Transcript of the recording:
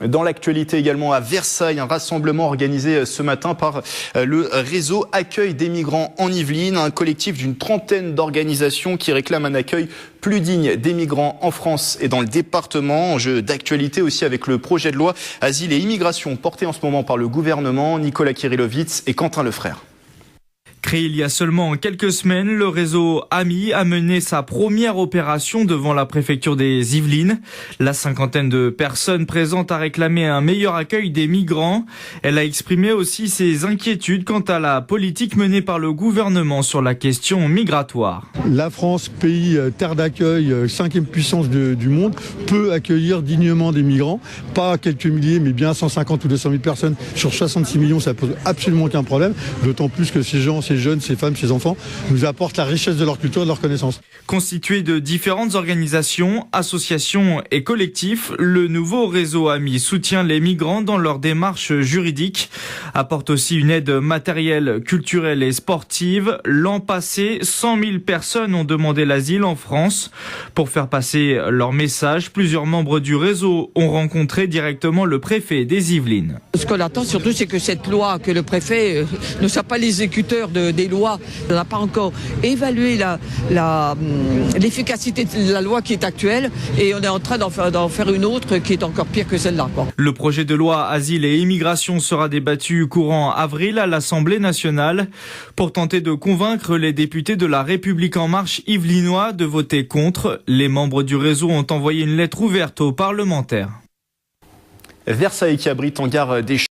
Dans l'actualité également à Versailles, un rassemblement organisé ce matin par le réseau Accueil des migrants en Yvelines, un collectif d'une trentaine d'organisations qui réclament un accueil plus digne des migrants en France et dans le département. Enjeu d'actualité aussi avec le projet de loi Asile et Immigration porté en ce moment par le gouvernement, Nicolas Kyrilovitz et Quentin Lefrère. Créé il y a seulement quelques semaines, le réseau AMI a mené sa première opération devant la préfecture des Yvelines. La cinquantaine de personnes présentes a réclamé un meilleur accueil des migrants. Elle a exprimé aussi ses inquiétudes quant à la politique menée par le gouvernement sur la question migratoire. La France, pays terre d'accueil, 5e puissance du monde, peut accueillir dignement des migrants. Pas quelques milliers, mais bien 150 ou 200 000 personnes sur 66 millions, ça pose absolument aucun problème. D'autant plus que ces gens, ces jeunes, ces femmes, ces enfants nous apportent la richesse de leur culture et de leur connaissance. Constitué de différentes organisations, associations et collectifs, le nouveau réseau AMI soutient les migrants dans leur démarche juridique, apporte aussi une aide matérielle, culturelle et sportive. L'an passé, 100 000 personnes ont demandé l'asile en France. Pour faire passer leur message, plusieurs membres du réseau ont rencontré directement le préfet des Yvelines. Ce qu'on attend surtout, c'est que cette loi, que le préfet ne soit pas l'exécuteur des lois. On n'a pas encore évalué l'efficacité de la loi qui est actuelle et on est en train d'en faire une autre qui est encore pire que celle-là. Le projet de loi Asile et Immigration sera débattu courant avril à l'Assemblée nationale pour tenter de convaincre les députés de la République en marche yvelinois de voter contre. Les membres du réseau ont envoyé une lettre ouverte aux parlementaires. Versailles qui abrite en gare des